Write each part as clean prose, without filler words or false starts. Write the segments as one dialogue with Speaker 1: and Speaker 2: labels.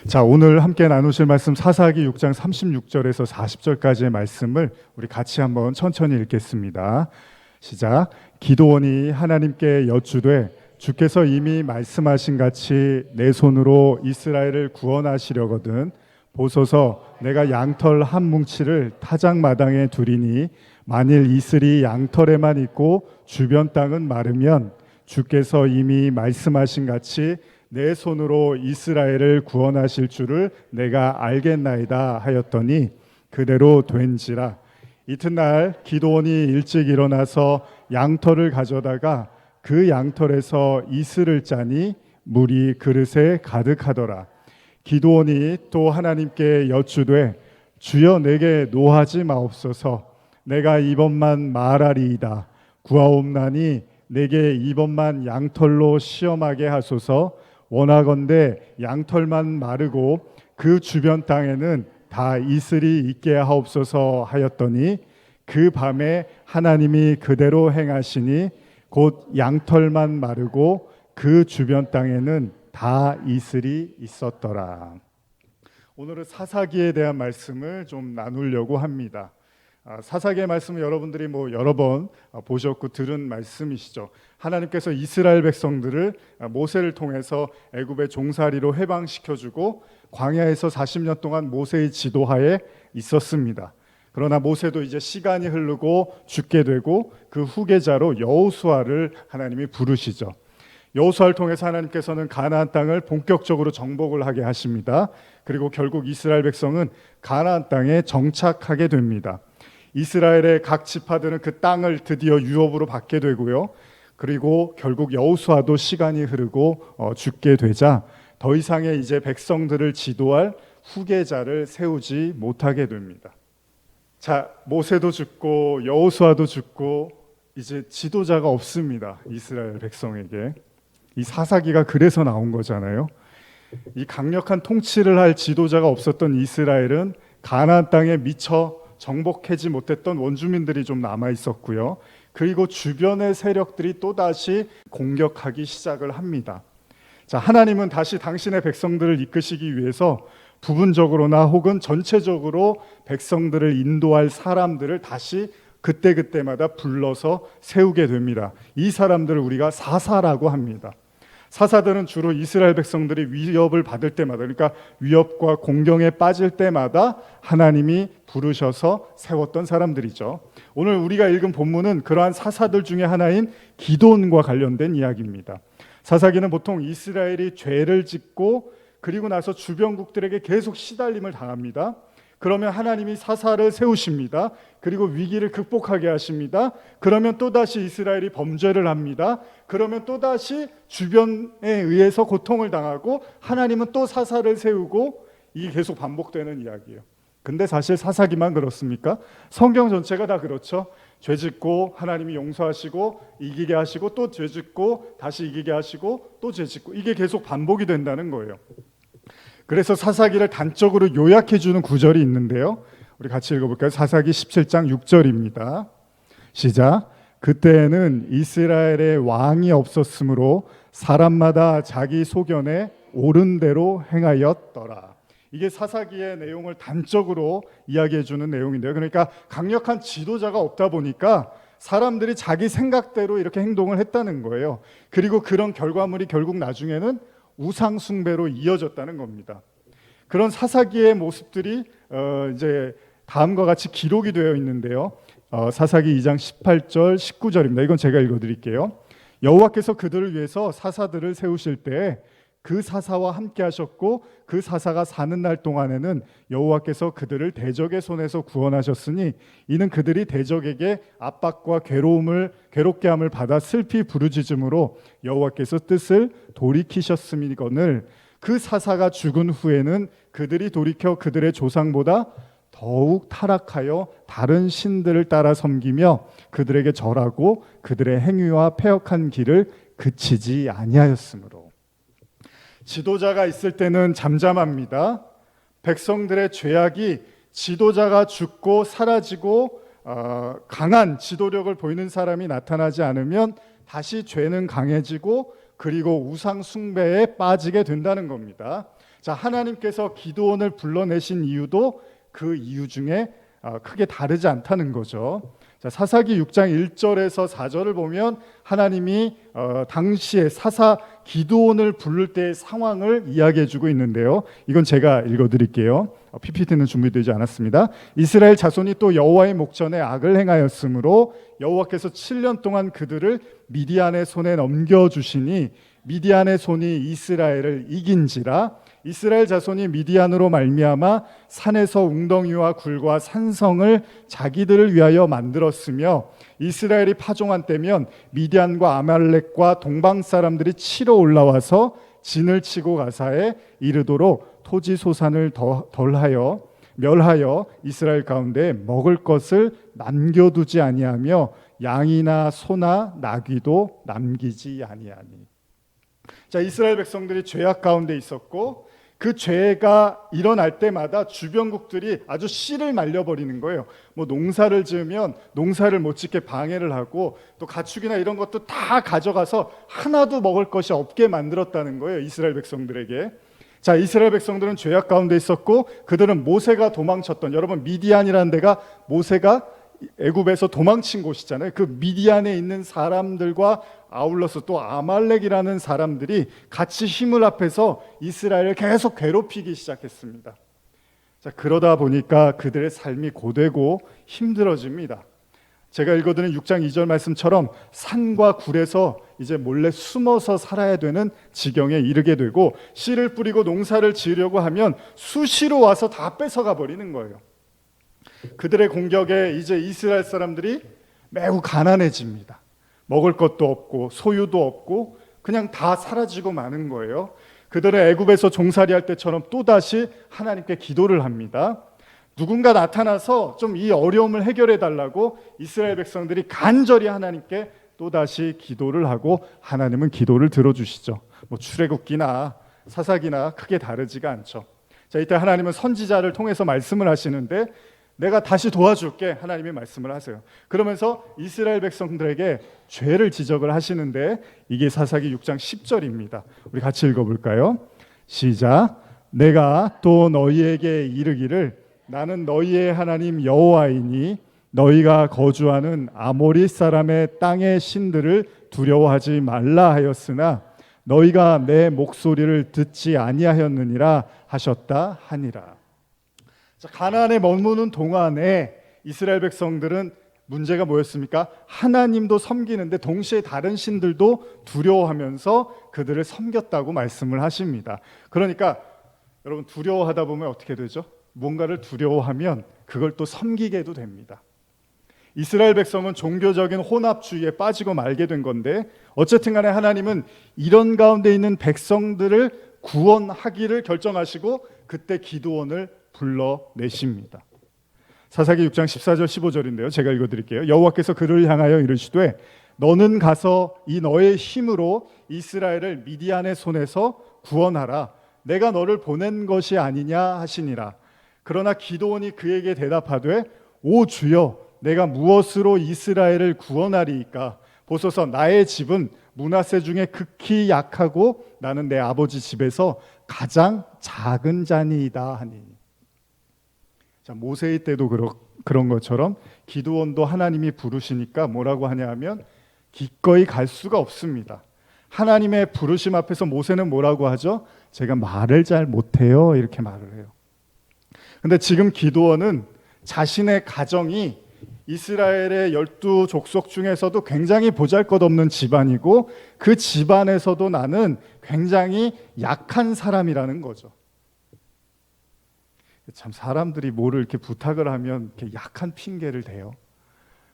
Speaker 1: 자, 오늘 함께 나누실 말씀 사사기 6장 36절에서 40절까지의 말씀을 우리 같이 한번 천천히 읽겠습니다. 시작. 기드온이 하나님께 여쭈되 주께서 이미 말씀하신 같이 내 손으로 이스라엘을 구원하시려거든 보소서 내가 양털 한 뭉치를 타작마당에 두리니 만일 이슬이 양털에만 있고 주변 땅은 마르면 주께서 이미 말씀하신 같이 내 손으로 이스라엘을 구원하실 줄을 내가 알겠나이다 하였더니 그대로 된지라. 이튿날 기드온이 일찍 일어나서 양털을 가져다가 그 양털에서 이슬을 짜니 물이 그릇에 가득하더라. 기드온이 또 하나님께 여쭈되 주여 내게 노하지 마옵소서. 내가 이번만 말하리이다. 구하옵나니 내게 이번만 양털로 시험하게 하소서. 원하건대 양털만 마르고 그 주변 땅에는 다 이슬이 있게 하옵소서 하였더니 그 밤에 하나님이 그대로 행하시니 곧 양털만 마르고 그 주변 땅에는 다 이슬이 있었더라. 오늘은 사사기에 대한 말씀을 좀 나누려고 합니다. 사사기의 말씀은 여러분들이 여러 번 보셨고 들은 말씀이시죠. 하나님께서 이스라엘 백성들을 모세를 통해서 애굽의 종살이로 해방시켜주고 광야에서 40년 동안 모세의 지도하에 있었습니다. 그러나 모세도 이제 시간이 흐르고 죽게 되고 그 후계자로 여호수아를 하나님이 부르시죠. 여호수아를 통해서 하나님께서는 가나안 땅을 본격적으로 정복을 하게 하십니다. 그리고 결국 이스라엘 백성은 가나안 땅에 정착하게 됩니다. 이스라엘의 각 지파들은 그 땅을 드디어 유업으로 받게 되고요. 그리고 결국 여호수아도 시간이 흐르고 죽게 되자 더 이상의 이제 백성들을 지도할 후계자를 세우지 못하게 됩니다. 자, 모세도 죽고 여호수아도 죽고 이제 지도자가 없습니다. 이스라엘 백성에게. 이 사사기가 그래서 나온 거잖아요. 이 강력한 통치를 할 지도자가 없었던 이스라엘은 가나안 땅에 미처 정복하지 못했던 원주민들이 좀 남아 있었고요. 그리고 주변의 세력들이 또다시 공격하기 시작을 합니다. 자, 하나님은 다시 당신의 백성들을 이끄시기 위해서 부분적으로나 혹은 전체적으로 백성들을 인도할 사람들을 다시 그때그때마다 불러서 세우게 됩니다. 이 사람들을 우리가 사사라고 합니다. 사사들은 주로 이스라엘 백성들이 위협을 받을 때마다, 그러니까 위협과 공경에 빠질 때마다 하나님이 부르셔서 세웠던 사람들이죠. 오늘 우리가 읽은 본문은 그러한 사사들 중에 하나인 기드온과 관련된 이야기입니다. 사사기는 보통 이스라엘이 죄를 짓고 그리고 나서 주변국들에게 계속 시달림을 당합니다. 그러면 하나님이 사사를 세우십니다. 그리고 위기를 극복하게 하십니다. 그러면 또다시 이스라엘이 범죄를 합니다. 그러면 또다시 주변에 의해서 고통을 당하고 하나님은 또 사사를 세우고 이게 계속 반복되는 이야기예요. 근데 사실 사사기만 그렇습니까? 성경 전체가 다 그렇죠. 죄 짓고 하나님이 용서하시고 이기게 하시고 또 죄 짓고 다시 이기게 하시고 또 죄 짓고 이게 계속 반복이 된다는 거예요. 그래서 사사기를 단적으로 요약해 주는 구절이 있는데요. 우리 같이 읽어볼까요? 사사기 17장 6절입니다. 시작. 그때에는 이스라엘의 왕이 없었으므로 사람마다 자기 소견에 옳은 대로 행하였더라. 이게 사사기의 내용을 단적으로 이야기해 주는 내용인데요. 그러니까 강력한 지도자가 없다 보니까 사람들이 자기 생각대로 이렇게 행동을 했다는 거예요. 그리고 그런 결과물이 결국 나중에는 우상 숭배로 이어졌다는 겁니다. 그런 사사기의 모습들이 이제 다음과 같이 기록이 되어 있는데요. 사사기 2장 18절 19절입니다. 이건 제가 읽어드릴게요. 여호와께서 그들을 위해서 사사들을 세우실 때 그 사사와 함께 하셨고 그 사사가 사는 날 동안에는 여호와께서 그들을 대적의 손에서 구원하셨으니 이는 그들이 대적에게 압박과 괴롭게 함을 받아 슬피 부르짖음으로 여호와께서 뜻을 돌이키셨음이거늘 그 사사가 죽은 후에는 그들이 돌이켜 그들의 조상보다 더욱 타락하여 다른 신들을 따라 섬기며 그들에게 절하고 그들의 행위와 패역한 길을 그치지 아니하였으므로. 지도자가 있을 때는 잠잠합니다. 백성들의 죄악이 지도자가 죽고 사라지고 강한 지도력을 보이는 사람이 나타나지 않으면 다시 죄는 강해지고 그리고 우상 숭배에 빠지게 된다는 겁니다. 자, 하나님께서 기드온을 불러내신 이유도 그 이유 중에 크게 다르지 않다는 거죠. 자, 사사기 6장 1절에서 4절을 보면 하나님이 당시에 사사 기드온을 부를 때의 상황을 이야기해 주고 있는데요. 이건 제가 읽어드릴게요. PPT는 준비되지 않았습니다. 이스라엘 자손이 또 여호와의 목전에 악을 행하였으므로 여호와께서 7년 동안 그들을 미디안의 손에 넘겨주시니 미디안의 손이 이스라엘을 이긴지라. 이스라엘 자손이 미디안으로 말미암아 산에서 웅덩이와 굴과 산성을 자기들을 위하여 만들었으며 이스라엘이 파종한 때면 미디안과 아말렉과 동방 사람들이 치러 올라와서 진을 치고 가사에 이르도록 토지 소산을 덜하여 멸하여 이스라엘 가운데 먹을 것을 남겨두지 아니하며 양이나 소나 나귀도 남기지 아니하니. 자, 이스라엘 백성들이 죄악 가운데 있었고 그 죄가 일어날 때마다 주변국들이 아주 씨를 말려버리는 거예요. 뭐 농사를 지으면 농사를 못 짓게 방해를 하고 또 가축이나 이런 것도 다 가져가서 하나도 먹을 것이 없게 만들었다는 거예요, 이스라엘 백성들에게. 자, 이스라엘 백성들은 죄악 가운데 있었고 그들은 모세가 도망쳤던, 여러분 미디안이라는 데가 모세가 애굽에서 도망친 곳이잖아요. 그 미디안에 있는 사람들과 아울러서 또 아말렉이라는 사람들이 같이 힘을 합해서 이스라엘을 계속 괴롭히기 시작했습니다. 자, 그러다 보니까 그들의 삶이 고되고 힘들어집니다. 제가 읽어드린 6장 2절 말씀처럼 산과 굴에서 이제 몰래 숨어서 살아야 되는 지경에 이르게 되고 씨를 뿌리고 농사를 지으려고 하면 수시로 와서 다 뺏어가 버리는 거예요. 그들의 공격에 이제 이스라엘 사람들이 매우 가난해집니다. 먹을 것도 없고 소유도 없고 그냥 다 사라지고 마는 거예요. 그들은 애굽에서 종살이할 때처럼 또다시 하나님께 기도를 합니다. 누군가 나타나서 좀 이 어려움을 해결해 달라고 이스라엘 백성들이 간절히 하나님께 또다시 기도를 하고 하나님은 기도를 들어주시죠. 뭐 출애굽기나 사사기나 크게 다르지가 않죠. 자, 이때 하나님은 선지자를 통해서 말씀을 하시는데 내가 다시 도와줄게, 하나님이 말씀을 하세요. 그러면서 이스라엘 백성들에게 죄를 지적을 하시는데 이게 사사기 6장 10절입니다. 우리 같이 읽어볼까요? 시작. 내가 또 너희에게 이르기를 나는 너희의 하나님 여호와이니 너희가 거주하는 아모리 사람의 땅의 신들을 두려워하지 말라 하였으나 너희가 내 목소리를 듣지 아니하였느니라 하셨다 하니라. 자, 가나안에 머무는 동안에 이스라엘 백성들은 문제가 뭐였습니까? 하나님도 섬기는데 동시에 다른 신들도 두려워하면서 그들을 섬겼다고 말씀을 하십니다. 그러니까 여러분 두려워하다 보면 어떻게 되죠? 뭔가를 두려워하면 그걸 또 섬기게도 됩니다. 이스라엘 백성은 종교적인 혼합주의에 빠지고 말게 된 건데 어쨌든 간에 하나님은 이런 가운데 있는 백성들을 구원하기를 결정하시고 그때 기드온을 불러내십니다. 사사기 6장 14절 15절인데요. 제가 읽어드릴게요. 여호와께서 그를 향하여 이르시되 너는 가서 이 너의 힘으로 이스라엘을 미디안의 손에서 구원하라. 내가 너를 보낸 것이 아니냐 하시니라. 그러나 기드온이 그에게 대답하되 오 주여 내가 무엇으로 이스라엘을 구원하리이까? 보소서 나의 집은 므낫세 중에 극히 약하고 나는 내 아버지 집에서 가장 작은 자니이다 하니. 자, 모세의 때도 그런 것처럼 기드온도 하나님이 부르시니까 뭐라고 하냐 하면 기꺼이 갈 수가 없습니다. 하나님의 부르심 앞에서 모세는 뭐라고 하죠? 제가 말을 잘 못해요 이렇게 말을 해요. 근데 지금 기드온은 자신의 가정이 이스라엘의 12족속 중에서도 굉장히 보잘것없는 집안이고 그 집안에서도 나는 굉장히 약한 사람이라는 거죠. 참 사람들이 뭐를 이렇게 부탁을 하면 이렇게 약한 핑계를 대요.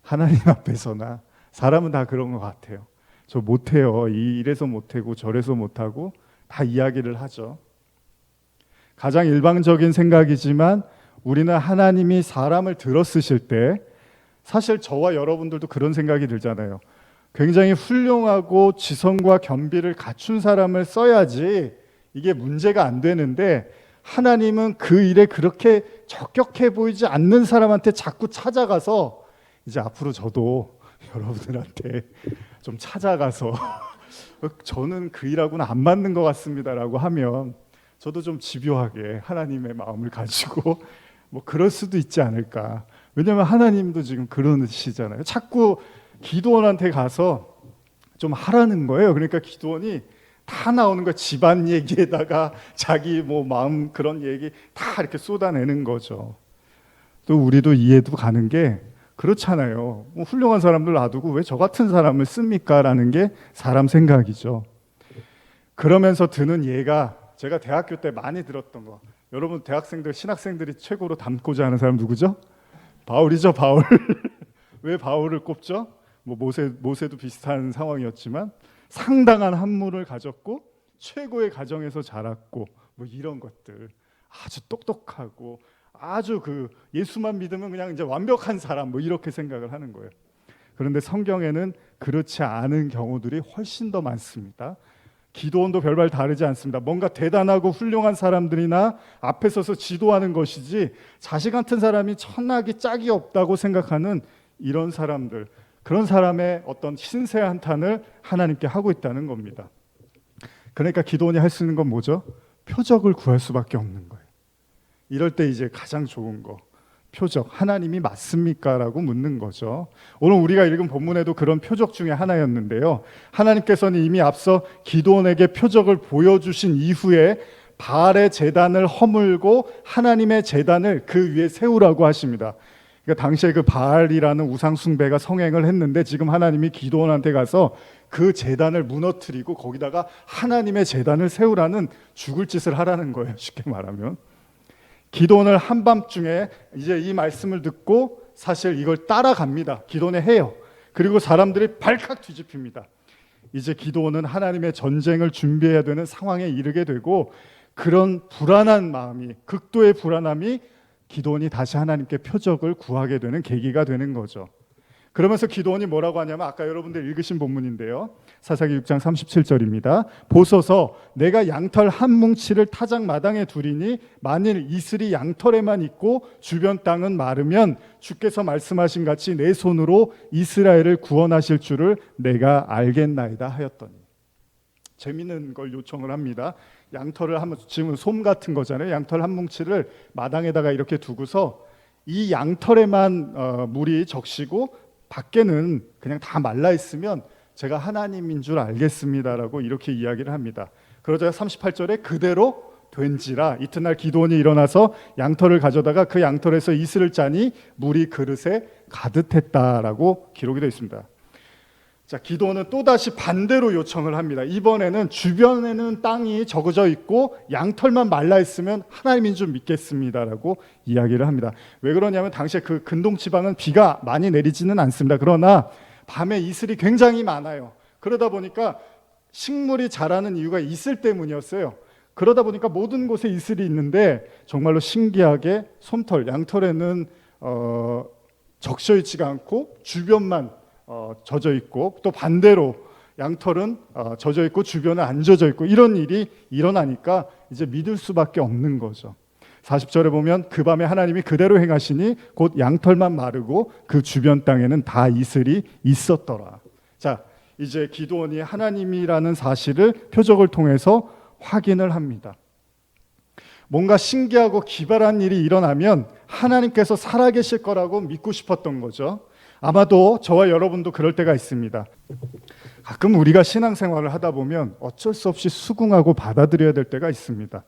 Speaker 1: 하나님 앞에서나 사람은 다 그런 것 같아요. 저 못해요. 이래서 못하고 저래서 못하고 다 이야기를 하죠. 가장 일방적인 생각이지만 우리는 하나님이 사람을 들어쓰실 때 사실 저와 여러분들도 그런 생각이 들잖아요. 굉장히 훌륭하고 지성과 겸비를 갖춘 사람을 써야지 이게 문제가 안 되는데 하나님은 그 일에 그렇게 적격해 보이지 않는 사람한테 자꾸 찾아가서 이제 앞으로 저도 여러분들한테 좀 찾아가서 저는 그 일하고는 안 맞는 것 같습니다라고 하면 저도 좀 집요하게 하나님의 마음을 가지고 뭐 그럴 수도 있지 않을까. 왜냐하면 하나님도 지금 그러시잖아요. 자꾸 기드온한테 가서 좀 하라는 거예요. 그러니까 기드온이 다 나오는 거야. 집안 얘기에다가 자기 뭐 마음 그런 얘기 다 이렇게 쏟아내는 거죠. 또 우리도 이해도 가는 게 그렇잖아요. 뭐 훌륭한 사람들 놔두고 왜 저 같은 사람을 씁니까? 라는 게 사람 생각이죠. 그러면서 드는 예가 제가 대학교 때 많이 들었던 거. 여러분 대학생들, 신학생들이 최고로 닮고자 하는 사람 누구죠? 바울이죠, 바울. 왜 바울을 꼽죠? 뭐 모세도 비슷한 상황이었지만 상당한 한물을 가졌고 최고의 가정에서 자랐고 뭐 이런 것들. 아주 똑똑하고 아주 그 예수만 믿으면 그냥 이제 완벽한 사람 뭐 이렇게 생각을 하는 거예요. 그런데 성경에는 그렇지 않은 경우들이 훨씬 더 많습니다. 기도원도 별반 다르지 않습니다. 뭔가 대단하고 훌륭한 사람들이나 앞에 서서 지도하는 것이지 자식 같은 사람이 천하기 짝이 없다고 생각하는 이런 사람들, 그런 사람의 어떤 신세 한탄을 하나님께 하고 있다는 겁니다. 그러니까 기도원이 할 수 있는 건 뭐죠? 표적을 구할 수밖에 없는 거예요. 이럴 때 이제 가장 좋은 거, 표적, 하나님이 맞습니까? 라고 묻는 거죠. 오늘 우리가 읽은 본문에도 그런 표적 중에 하나였는데요. 하나님께서는 이미 앞서 기드온에게 표적을 보여주신 이후에 바알의 제단을 허물고 하나님의 제단을 그 위에 세우라고 하십니다. 그러니까 당시에 그 바알이라는 우상 숭배가 성행을 했는데 지금 하나님이 기드온한테 가서 그 제단을 무너뜨리고 거기다가 하나님의 제단을 세우라는 죽을 짓을 하라는 거예요. 쉽게 말하면. 기드온을 한밤중에 이제 이 말씀을 듣고 사실 이걸 따라갑니다. 기드온이 해요. 그리고 사람들이 발칵 뒤집힙니다. 이제 기드온은 하나님의 전쟁을 준비해야 되는 상황에 이르게 되고 그런 불안한 마음이, 극도의 불안함이 기드온이 다시 하나님께 표적을 구하게 되는 계기가 되는 거죠. 그러면서 기드온이 뭐라고 하냐면 아까 여러분들 읽으신 본문인데요. 사사기 6장 37절입니다. 보소서 내가 양털 한 뭉치를 타작 마당에 두리니 만일 이슬이 양털에만 있고 주변 땅은 마르면 주께서 말씀하신 같이 내 손으로 이스라엘을 구원하실 줄을 내가 알겠나이다 하였더니. 재미있는 걸 요청을 합니다. 양털을 한번, 지금 솜 같은 거잖아요. 양털 한 뭉치를 마당에다가 이렇게 두고서 이 양털에만 물이 적시고 밖에는 그냥 다 말라 있으면 제가 하나님인 줄 알겠습니다라고 이렇게 이야기를 합니다. 그러자 38절에 그대로 된지라 이튿날 기드온이 일어나서 양털을 가져다가 그 양털에서 이슬을 짜니 물이 그릇에 가득했다라고 기록이 되어 있습니다. 자, 기드온은 또다시 반대로 요청을 합니다. 이번에는 주변에는 땅이 적어져 있고 양털만 말라 있으면 하나님인 줄 믿겠습니다라고 이야기를 합니다. 왜 그러냐면 당시에 그 근동 지방은 비가 많이 내리지는 않습니다. 그러나 밤에 이슬이 굉장히 많아요. 그러다 보니까 식물이 자라는 이유가 이슬 때문이었어요. 그러다 보니까 모든 곳에 이슬이 있는데 정말로 신기하게 솜털, 양털에는 적셔 있지가 않고 주변만 젖어 있고 또 반대로 양털은 젖어 있고 주변은 안 젖어 있고 이런 일이 일어나니까 이제 믿을 수밖에 없는 거죠. 40절에 보면 그 밤에 하나님이 그대로 행하시니 곧 양털만 마르고 그 주변 땅에는 다 이슬이 있었더라. 자, 이제 기드온이 하나님이라는 사실을 표적을 통해서 확인을 합니다. 뭔가 신기하고 기발한 일이 일어나면 하나님께서 살아계실 거라고 믿고 싶었던 거죠. 아마도 저와 여러분도 그럴 때가 있습니다. 가끔 우리가 신앙생활을 하다 보면 어쩔 수 없이 수긍하고 받아들여야 될 때가 있습니다.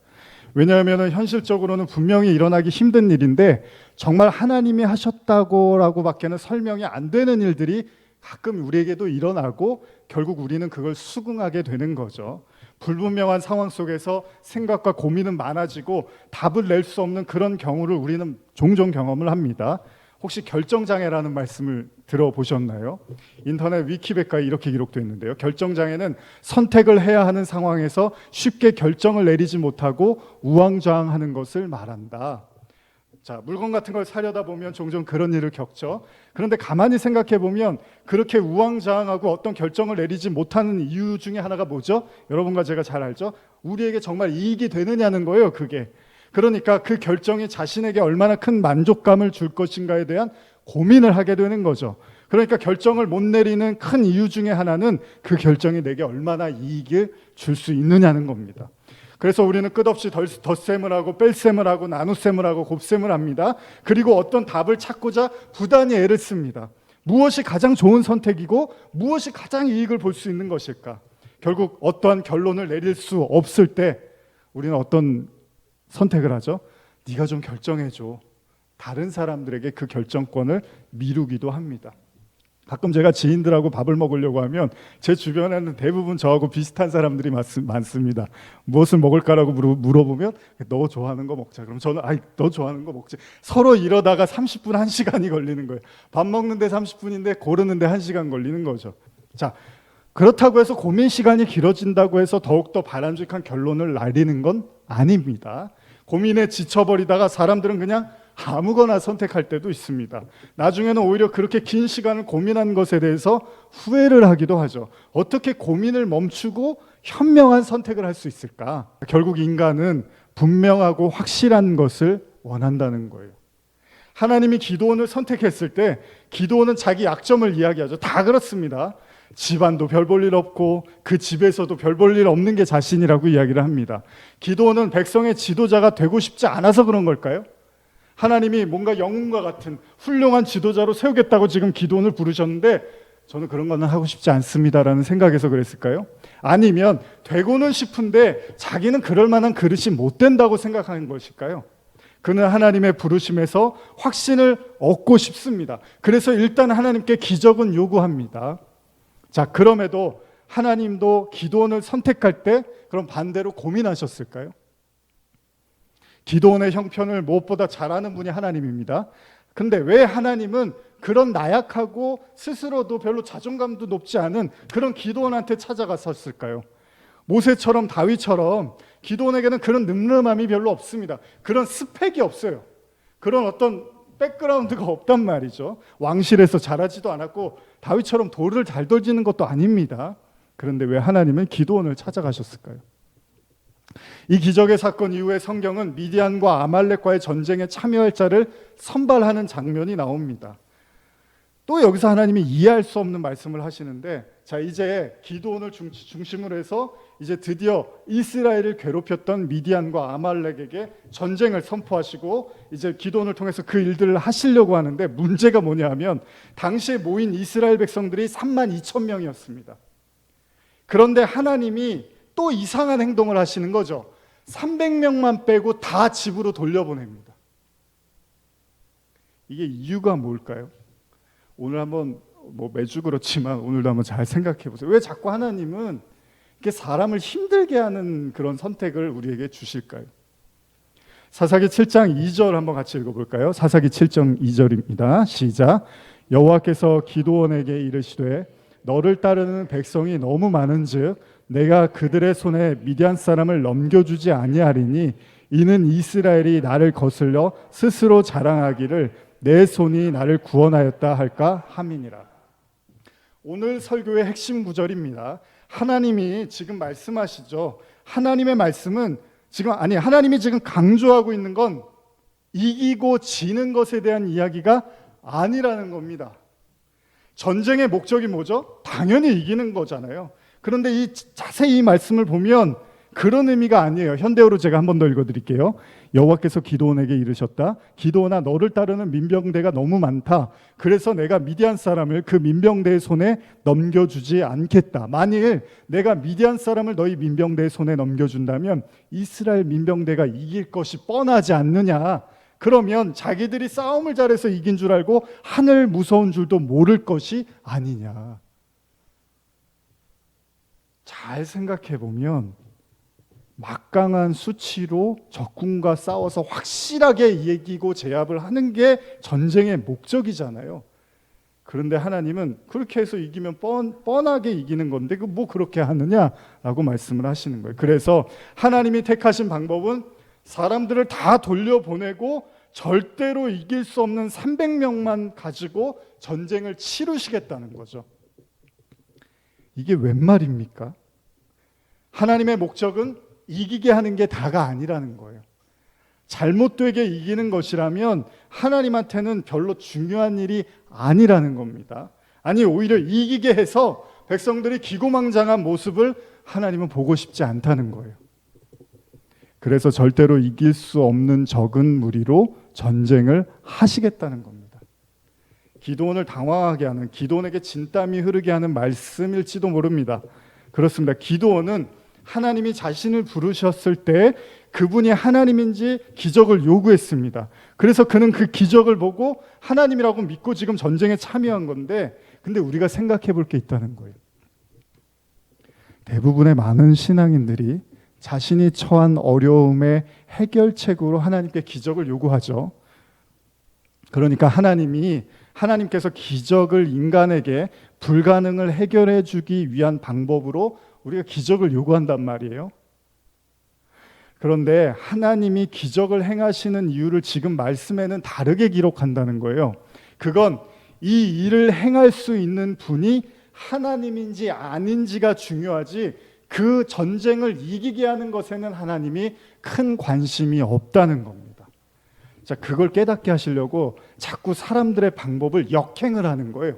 Speaker 1: 왜냐하면 현실적으로는 분명히 일어나기 힘든 일인데 정말 하나님이 하셨다고라고밖에는 설명이 안 되는 일들이 가끔 우리에게도 일어나고 결국 우리는 그걸 수긍하게 되는 거죠. 불분명한 상황 속에서 생각과 고민은 많아지고 답을 낼 수 없는 그런 경우를 우리는 종종 경험을 합니다. 혹시 결정장애라는 말씀을 들어보셨나요? 인터넷 위키백과에 이렇게 기록되어 있는데요. 결정장애는 선택을 해야 하는 상황에서 쉽게 결정을 내리지 못하고 우왕좌왕하는 것을 말한다. 자, 물건 같은 걸 사려다 보면 종종 그런 일을 겪죠. 그런데 가만히 생각해 보면 그렇게 우왕좌왕하고 어떤 결정을 내리지 못하는 이유 중에 하나가 뭐죠? 여러분과 제가 잘 알죠? 우리에게 정말 이익이 되느냐는 거예요, 그게. 그러니까 그 결정이 자신에게 얼마나 큰 만족감을 줄 것인가에 대한 고민을 하게 되는 거죠. 그러니까 결정을 못 내리는 큰 이유 중에 하나는 그 결정이 내게 얼마나 이익을 줄 수 있느냐는 겁니다. 그래서 우리는 끝없이 덧셈을 하고 뺄셈을 하고 나눗셈을 하고 곱셈을 합니다. 그리고 어떤 답을 찾고자 부단히 애를 씁니다. 무엇이 가장 좋은 선택이고 무엇이 가장 이익을 볼 수 있는 것일까? 결국 어떠한 결론을 내릴 수 없을 때 우리는 어떤 선택을 하죠? 네가 좀 결정해줘. 다른 사람들에게 그 결정권을 미루기도 합니다. 가끔 제가 지인들하고 밥을 먹으려고 하면 제 주변에는 대부분 저하고 비슷한 사람들이 많습니다. 무엇을 먹을까라고 물어보면 너 좋아하는 거 먹자. 그럼 저는 너 좋아하는 거 먹지. 서로 이러다가 30분, 1시간이 걸리는 거예요. 밥 먹는데 30분인데 고르는데 1시간 걸리는 거죠. 자, 그렇다고 해서 고민 시간이 길어진다고 해서 더욱더 바람직한 결론을 내리는 건 아닙니다. 고민에 지쳐버리다가 사람들은 그냥 아무거나 선택할 때도 있습니다. 나중에는 오히려 그렇게 긴 시간을 고민한 것에 대해서 후회를 하기도 하죠. 어떻게 고민을 멈추고 현명한 선택을 할 수 있을까? 결국 인간은 분명하고 확실한 것을 원한다는 거예요. 하나님이 기드온을 선택했을 때 기드온은 자기 약점을 이야기하죠. 다 그렇습니다. 집안도 별 볼 일 없고 그 집에서도 별 볼 일 없는 게 자신이라고 이야기를 합니다. 기드온은 백성의 지도자가 되고 싶지 않아서 그런 걸까요? 하나님이 뭔가 영웅과 같은 훌륭한 지도자로 세우겠다고 지금 기드온을 부르셨는데 저는 그런 거는 하고 싶지 않습니다라는 생각에서 그랬을까요? 아니면 되고는 싶은데 자기는 그럴 만한 그릇이 못 된다고 생각하는 것일까요? 그는 하나님의 부르심에서 확신을 얻고 싶습니다. 그래서 일단 하나님께 기적은 요구합니다. 자, 그럼에도 하나님도 기드온을 선택할 때 그럼 반대로 고민하셨을까요? 기드온의 형편을 무엇보다 잘 아는 분이 하나님입니다. 근데 왜 하나님은 그런 나약하고 스스로도 별로 자존감도 높지 않은 그런 기드온한테 찾아갔었을까요? 모세처럼 다윗처럼 기드온에게는 그런 늠름함이 별로 없습니다. 그런 스펙이 없어요. 그런 어떤 백그라운드가 없단 말이죠. 왕실에서 자라지도 않았고 다윗처럼 돌을 잘 던지는 것도 아닙니다. 그런데 왜 하나님은 기드온을 찾아가셨을까요? 이 기적의 사건 이후에 성경은 미디안과 아말렉과의 전쟁에 참여할 자를 선발하는 장면이 나옵니다. 또 여기서 하나님이 이해할 수 없는 말씀을 하시는데, 자, 이제 기드온을 중심으로 해서 이제 드디어 이스라엘을 괴롭혔던 미디안과 아말렉에게 전쟁을 선포하시고 이제 기드온을 통해서 그 일들을 하시려고 하는데, 문제가 뭐냐 하면 당시에 모인 이스라엘 백성들이 32,000명이었습니다. 그런데 하나님이 또 이상한 행동을 하시는 거죠. 300명만 빼고 다 집으로 돌려보냅니다. 이게 이유가 뭘까요? 오늘 한번 매주 그렇지만 오늘도 한번 잘 생각해 보세요. 왜 자꾸 하나님은 이렇게 사람을 힘들게 하는 그런 선택을 우리에게 주실까요? 사사기 7장 2절 한번 같이 읽어볼까요? 사사기 7장 2절입니다. 시작. 여호와께서 기드온에게 이르시되 너를 따르는 백성이 너무 많은즉 내가 그들의 손에 미디안 사람을 넘겨주지 아니하리니 이는 이스라엘이 나를 거슬려 스스로 자랑하기를 내 손이 나를 구원하였다 할까 함이니라. 오늘 설교의 핵심 구절입니다. 하나님이 지금 말씀하시죠. 하나님의 말씀은 하나님이 지금 강조하고 있는 건 이기고 지는 것에 대한 이야기가 아니라는 겁니다. 전쟁의 목적이 뭐죠? 당연히 이기는 거잖아요. 그런데 자세히 이 말씀을 보면 그런 의미가 아니에요. 현대어로 제가 한 번 더 읽어드릴게요. 여호와께서 기드온에게 이르셨다. 기드온아, 너를 따르는 민병대가 너무 많다. 그래서 내가 미디안 사람을 그 민병대의 손에 넘겨주지 않겠다. 만일 내가 미디안 사람을 너희 민병대의 손에 넘겨준다면 이스라엘 민병대가 이길 것이 뻔하지 않느냐. 그러면 자기들이 싸움을 잘해서 이긴 줄 알고 하늘 무서운 줄도 모를 것이 아니냐. 잘 생각해 보면 막강한 수치로 적군과 싸워서 확실하게 이기고 제압을 하는 게 전쟁의 목적이잖아요. 그런데 하나님은 그렇게 해서 이기면 뻔하게 이기는 건데 뭐 그렇게 하느냐라고 말씀을 하시는 거예요. 그래서 하나님이 택하신 방법은 사람들을 다 돌려보내고 절대로 이길 수 없는 300명만 가지고 전쟁을 치르시겠다는 거죠. 이게 웬 말입니까? 하나님의 목적은 이기게 하는 게 다가 아니라는 거예요. 잘못되게 이기는 것이라면 하나님한테는 별로 중요한 일이 아니라는 겁니다. 아니, 오히려 이기게 해서 백성들이 기고망장한 모습을 하나님은 보고 싶지 않다는 거예요. 그래서 절대로 이길 수 없는 적은 무리로 전쟁을 하시겠다는 겁니다. 기드온을 당황하게 하는, 기드온에게 진땀이 흐르게 하는 말씀일지도 모릅니다. 그렇습니다. 기드온은 하나님이 자신을 부르셨을 때 그분이 하나님인지 기적을 요구했습니다. 그래서 그는 그 기적을 보고 하나님이라고 믿고 지금 전쟁에 참여한 건데, 근데 우리가 생각해 볼 게 있다는 거예요. 대부분의 많은 신앙인들이 자신이 처한 어려움의 해결책으로 하나님께 기적을 요구하죠. 그러니까 하나님께서 기적을 인간에게 불가능을 해결해 주기 위한 방법으로 우리가 기적을 요구한단 말이에요. 그런데 하나님이 기적을 행하시는 이유를 지금 말씀에는 다르게 기록한다는 거예요. 그건 이 일을 행할 수 있는 분이 하나님인지 아닌지가 중요하지, 그 전쟁을 이기게 하는 것에는 하나님이 큰 관심이 없다는 겁니다. 자, 그걸 깨닫게 하시려고 자꾸 사람들의 방법을 역행을 하는 거예요.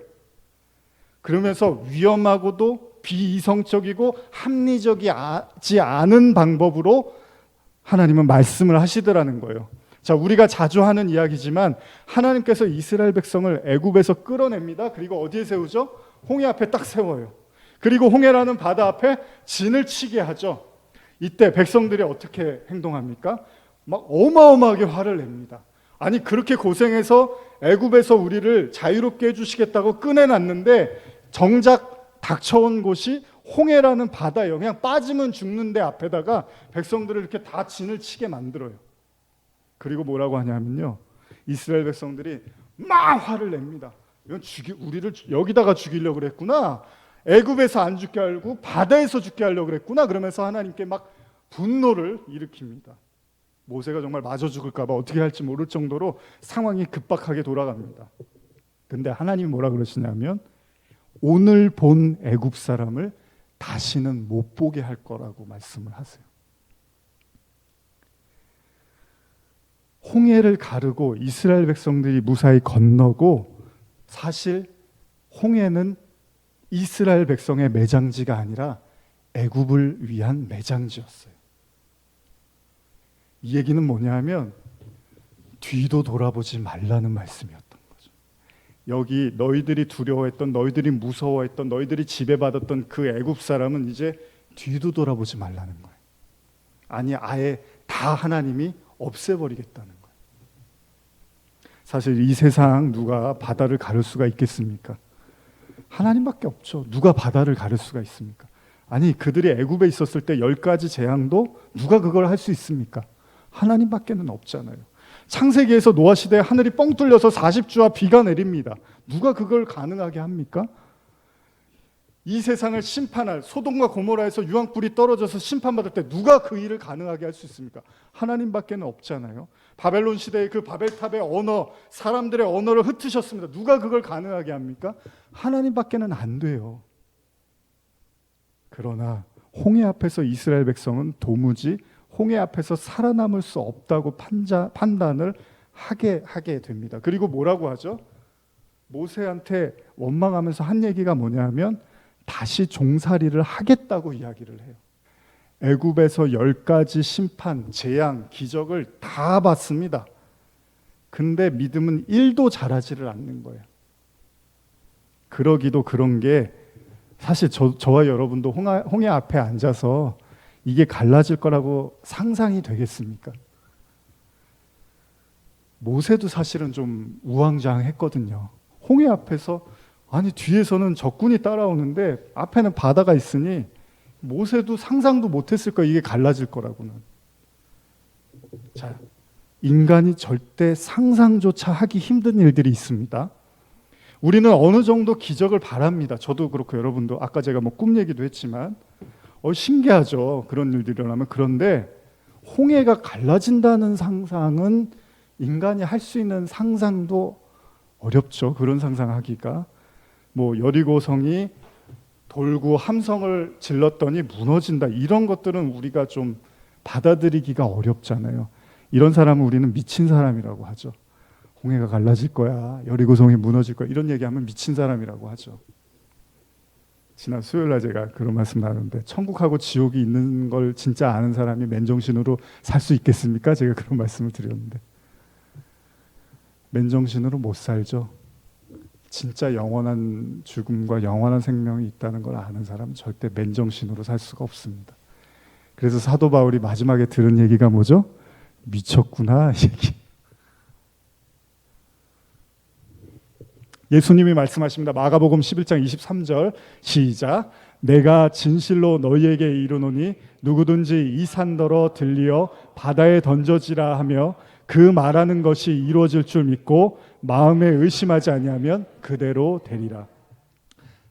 Speaker 1: 그러면서 위험하고도 비이성적이고 합리적이지 않은 방법으로 하나님은 말씀을 하시더라는 거예요. 자, 우리가 자주 하는 이야기지만 하나님께서 이스라엘 백성을 애굽에서 끌어냅니다. 그리고 어디에 세우죠? 홍해 앞에 딱 세워요. 그리고 홍해라는 바다 앞에 진을 치게 하죠. 이때 백성들이 어떻게 행동합니까? 막 어마어마하게 화를 냅니다. 아니, 그렇게 고생해서 애굽에서 우리를 자유롭게 해주시겠다고 꺼내놨는데 정작 닥쳐온 곳이 홍해라는 바다 영향, 빠지면 죽는데 앞에다가 백성들을 이렇게 다 진을 치게 만들어요. 그리고 뭐라고 하냐면요, 이스라엘 백성들이 막 화를 냅니다. 이건 우리를 여기다가 죽이려고 그랬구나, 애굽에서 안 죽게 하려고 바다에서 죽게 하려고 그랬구나, 그러면서 하나님께 막 분노를 일으킵니다. 모세가 정말 마저 죽을까 봐 어떻게 할지 모를 정도로 상황이 급박하게 돌아갑니다. 근데 하나님이 뭐라 그러시냐면, 오늘 본 애굽 사람을 다시는 못 보게 할 거라고 말씀을 하세요. 홍해를 가르고 이스라엘 백성들이 무사히 건너고, 사실 홍해는 이스라엘 백성의 매장지가 아니라 애굽을 위한 매장지였어요. 이 얘기는 뭐냐면 뒤도 돌아보지 말라는 말씀이었던 거죠. 여기 너희들이 두려워했던, 너희들이 무서워했던, 너희들이 지배받았던 그 애굽 사람은 이제 뒤도 돌아보지 말라는 거예요. 아니, 아예 다 하나님이 없애버리겠다는 거예요. 사실 이 세상 누가 바다를 가를 수가 있겠습니까? 하나님밖에 없죠. 누가 바다를 가를 수가 있습니까? 아니, 그들이 애굽에 있었을 때 10가지 재앙도 누가 그걸 할 수 있습니까? 하나님밖에는 없잖아요. 창세기에서 노아 시대에 하늘이 뻥 뚫려서 40주와 비가 내립니다. 누가 그걸 가능하게 합니까? 이 세상을 심판할, 소돔과 고모라에서 유황불이 떨어져서 심판받을 때 누가 그 일을 가능하게 할 수 있습니까? 하나님밖에는 없잖아요. 바벨론 시대의 그 바벨탑의 언어, 사람들의 언어를 흩으셨습니다. 누가 그걸 가능하게 합니까? 하나님밖에는 안 돼요. 그러나 홍해 앞에서 이스라엘 백성은 도무지 홍해 앞에서 살아남을 수 없다고 판단을 하게 됩니다. 그리고 뭐라고 하죠? 모세한테 원망하면서 한 얘기가 뭐냐면 다시 종살이를 하겠다고 이야기를 해요. 애굽에서 10가지 심판, 재앙, 기적을 다 봤습니다. 근데 믿음은 1도 자라지를 않는 거예요. 그러기도 그런 게, 사실 저와 여러분도 홍해 앞에 앉아서 이게 갈라질 거라고 상상이 되겠습니까? 모세도 사실은 좀 우왕좌왕했거든요. 홍해 앞에서, 아니 뒤에서는 적군이 따라오는데 앞에는 바다가 있으니 모세도 상상도 못했을 거예요, 이게 갈라질 거라고는. 자, 인간이 절대 상상조차 하기 힘든 일들이 있습니다. 우리는 어느 정도 기적을 바랍니다. 저도 그렇고 여러분도. 아까 제가 뭐 꿈 얘기도 했지만 신기하죠, 그런 일들이 일어나면. 그런데 홍해가 갈라진다는 상상은 인간이 할 수 있는 상상도 어렵죠. 그런 상상하기가. 뭐 여리고성이 돌고 함성을 질렀더니 무너진다, 이런 것들은 우리가 좀 받아들이기가 어렵잖아요. 이런 사람은 우리는 미친 사람이라고 하죠. 홍해가 갈라질 거야, 여리고성이 무너질 거야, 이런 얘기하면 미친 사람이라고 하죠. 지난 수요일 날 제가 그런 말씀 나눴는데 천국하고 지옥이 있는 걸 진짜 아는 사람이 맨정신으로 살 수 있겠습니까? 제가 그런 말씀을 드렸는데 맨정신으로 못 살죠. 진짜 영원한 죽음과 영원한 생명이 있다는 걸 아는 사람은 절대 맨정신으로 살 수가 없습니다. 그래서 사도 바울이 마지막에 들은 얘기가 뭐죠? 미쳤구나 얘기. 예수님이 말씀하십니다. 마가복음 11장 23절 시작. 내가 진실로 너희에게 이르노니 누구든지 이 산더러 들리어 바다에 던져지라 하며 그 말하는 것이 이루어질 줄 믿고 마음에 의심하지 아니하면 그대로 되리라.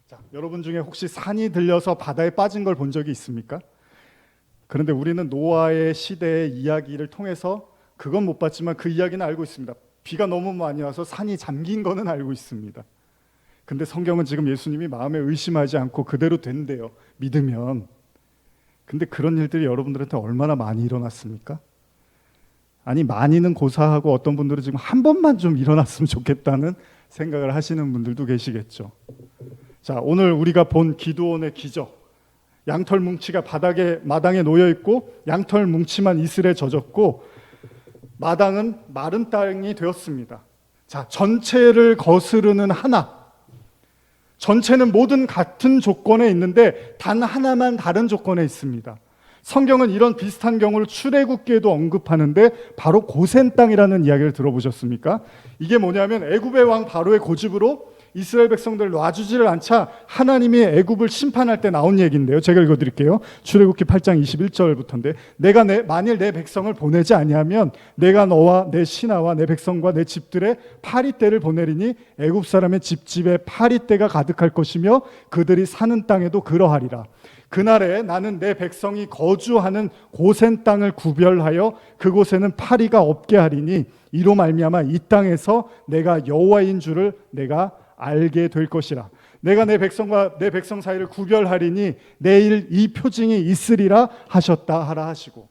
Speaker 1: 자, 여러분 중에 혹시 산이 들려서 바다에 빠진 걸 본 적이 있습니까? 그런데 우리는 노아의 시대의 이야기를 통해서 그건 못 봤지만 그 이야기는 알고 있습니다. 비가 너무 많이 와서 산이 잠긴 거는 알고 있습니다. 근데 성경은 지금 예수님이 마음에 의심하지 않고 그대로 된대요. 믿으면. 근데 그런 일들이 여러분들한테 얼마나 많이 일어났습니까? 아니 많이는 고사하고 어떤 분들은 지금 한 번만 좀 일어났으면 좋겠다는 생각을 하시는 분들도 계시겠죠. 자, 오늘 우리가 본 기드온의 기적. 양털 뭉치가 마당에 놓여 있고 양털 뭉치만 이슬에 젖었고 마당은 마른 땅이 되었습니다. 자, 전체를 거스르는 하나. 전체는 모든 같은 조건에 있는데 단 하나만 다른 조건에 있습니다. 성경은 이런 비슷한 경우를 출애굽기에도 언급하는데 바로 고센 땅이라는 이야기를 들어보셨습니까? 이게 뭐냐면 애굽의 왕 바로의 고집으로 이스라엘 백성들을 놔주지를 않자 하나님이 애굽을 심판할 때 나온 얘기인데요. 제가 읽어드릴게요. 출애굽기 8장 21절부터인데 내가 만일 내 백성을 보내지 아니하면 내가 너와 내 신하와 내 백성과 내 집들의 파리떼를 보내리니 애굽 사람의 집집에 파리떼가 가득할 것이며 그들이 사는 땅에도 그러하리라. 그날에 나는 내 백성이 거주하는 고센 땅을 구별하여 그곳에는 파리가 없게 하리니 이로 말미암아 이 땅에서 내가 여호와인 줄을 내가 알게 될 것이라. 내가 내 백성과 내 백성 사이를 구별하리니 내일 이 표징이 있으리라 하셨다 하라 하시고,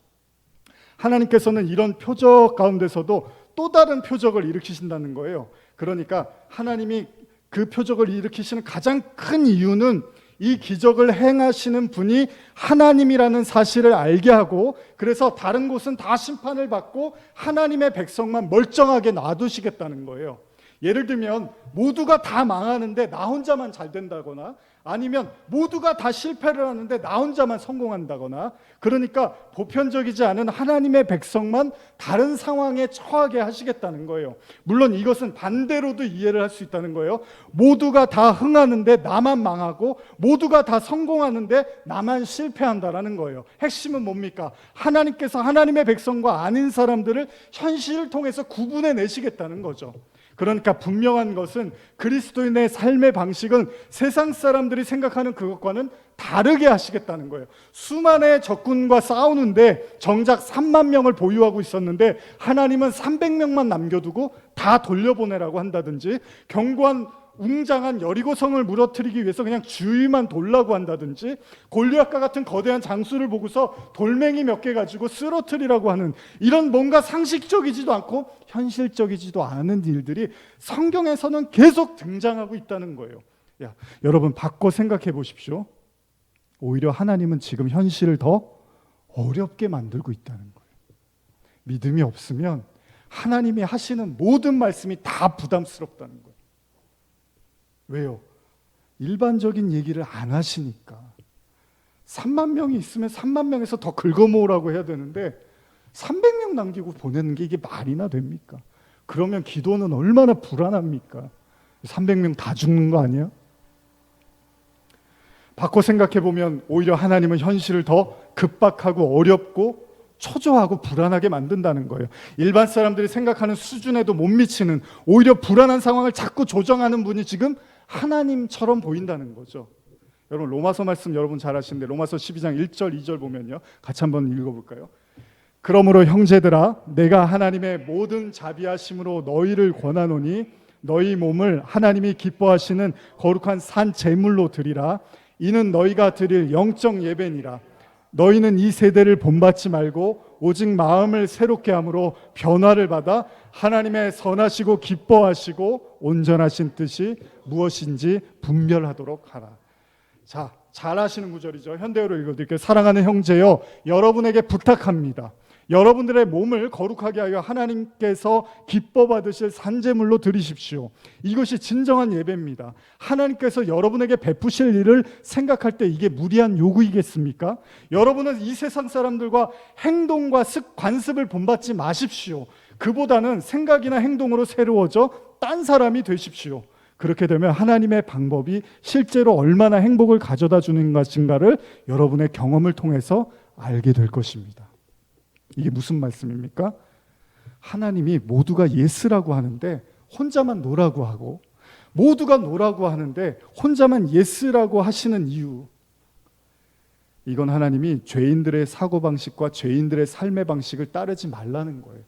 Speaker 1: 하나님께서는 이런 표적 가운데서도 또 다른 표적을 일으키신다는 거예요. 그러니까 하나님이 그 표적을 일으키시는 가장 큰 이유는 이 기적을 행하시는 분이 하나님이라는 사실을 알게 하고, 그래서 다른 곳은 다 심판을 받고 하나님의 백성만 멀쩡하게 놔두시겠다는 거예요. 예를 들면 모두가 다 망하는데 나 혼자만 잘 된다거나, 아니면 모두가 다 실패를 하는데 나 혼자만 성공한다거나, 그러니까 보편적이지 않은 하나님의 백성만 다른 상황에 처하게 하시겠다는 거예요. 물론 이것은 반대로도 이해를 할 수 있다는 거예요. 모두가 다 흥하는데 나만 망하고 모두가 다 성공하는데 나만 실패한다라는 거예요. 핵심은 뭡니까? 하나님께서 하나님의 백성과 아닌 사람들을 현실을 통해서 구분해 내시겠다는 거죠. 그러니까 분명한 것은 그리스도인의 삶의 방식은 세상 사람들이 생각하는 그것과는 다르게 하시겠다는 거예요. 수만의 적군과 싸우는데 정작 3만 명을 보유하고 있었는데 하나님은 300명만 남겨두고 다 돌려보내라고 한다든지, 견고한 웅장한 여리고성을 무너뜨리기 위해서 그냥 주위만 돌라고 한다든지, 골리앗과 같은 거대한 장수를 보고서 돌멩이 몇 개 가지고 쓰러뜨리라고 하는, 이런 뭔가 상식적이지도 않고 현실적이지도 않은 일들이 성경에서는 계속 등장하고 있다는 거예요. 여러분 바꿔 생각해 보십시오. 오히려 하나님은 지금 현실을 더 어렵게 만들고 있다는 거예요. 믿음이 없으면 하나님이 하시는 모든 말씀이 다 부담스럽다는 거예요. 왜요? 일반적인 얘기를 안 하시니까. 3만 명이 있으면 3만 명에서 더 긁어모으라고 해야 되는데 300명 남기고 보내는 게 이게 말이나 됩니까? 그러면 기도는 얼마나 불안합니까? 300명 다 죽는 거 아니야? 바꿔 생각해 보면 오히려 하나님은 현실을 더 급박하고 어렵고 초조하고 불안하게 만든다는 거예요. 일반 사람들이 생각하는 수준에도 못 미치는, 오히려 불안한 상황을 자꾸 조정하는 분이 지금 하나님처럼 보인다는 거죠. 여러분 로마서 말씀 여러분 잘 아시는데 로마서 12장 1절 2절 보면요, 같이 한번 읽어볼까요? 그러므로 형제들아 내가 하나님의 모든 자비하심으로 너희를 권하노니 너희 몸을 하나님이 기뻐하시는 거룩한 산 제물로 드리라. 이는 너희가 드릴 영적 예배니라. 너희는 이 세대를 본받지 말고 오직 마음을 새롭게 함으로 변화를 받아 하나님의 선하시고 기뻐하시고 온전하신 뜻이 무엇인지 분별하도록 하라. 자, 잘 아시는 구절이죠. 현대어로 읽어드릴게요. 사랑하는 형제여, 여러분에게 부탁합니다. 여러분들의 몸을 거룩하게 하여 하나님께서 기뻐 받으실 산제물로 드리십시오. 이것이 진정한 예배입니다. 하나님께서 여러분에게 베푸실 일을 생각할 때 이게 무리한 요구이겠습니까? 여러분은 이 세상 사람들과 행동과 관습을 본받지 마십시오. 그보다는 생각이나 행동으로 새로워져 딴 사람이 되십시오. 그렇게 되면 하나님의 방법이 실제로 얼마나 행복을 가져다 주는 것인가를 여러분의 경험을 통해서 알게 될 것입니다. 이게 무슨 말씀입니까? 하나님이 모두가 예스라고 하는데 혼자만 노라고 하고, 모두가 노라고 하는데 혼자만 예스라고 하시는 이유, 이건 하나님이 죄인들의 사고방식과 죄인들의 삶의 방식을 따르지 말라는 거예요.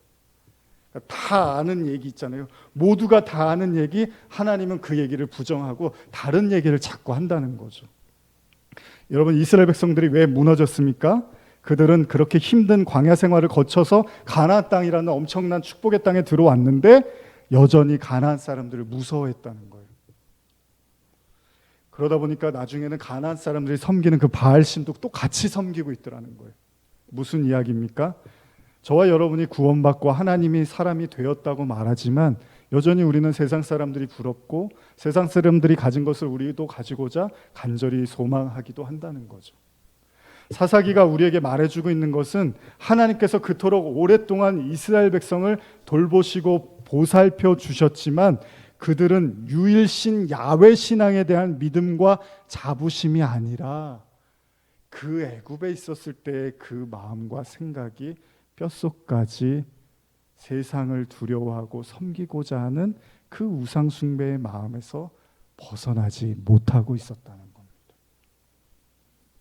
Speaker 1: 다 아는 얘기 있잖아요. 모두가 다 아는 얘기, 하나님은 그 얘기를 부정하고 다른 얘기를 자꾸 한다는 거죠. 여러분, 이스라엘 백성들이 왜 무너졌습니까? 그들은 그렇게 힘든 광야 생활을 거쳐서 가나안 땅이라는 엄청난 축복의 땅에 들어왔는데 여전히 가나안 사람들을 무서워했다는 거예요. 그러다 보니까 나중에는 가나안 사람들이 섬기는 그 바알신도 또 같이 섬기고 있더라는 거예요. 무슨 이야기입니까? 저와 여러분이 구원받고 하나님이 사람이 되었다고 말하지만 여전히 우리는 세상 사람들이 부럽고 세상 사람들이 가진 것을 우리도 가지고자 간절히 소망하기도 한다는 거죠. 사사기가 우리에게 말해주고 있는 것은 하나님께서 그토록 오랫동안 이스라엘 백성을 돌보시고 보살펴 주셨지만 그들은 유일신 야훼 신앙에 대한 믿음과 자부심이 아니라 그 애굽에 있었을 때의 그 마음과 생각이 뼛속까지 세상을 두려워하고 섬기고자 하는 그 우상 숭배의 마음에서 벗어나지 못하고 있었다는 겁니다.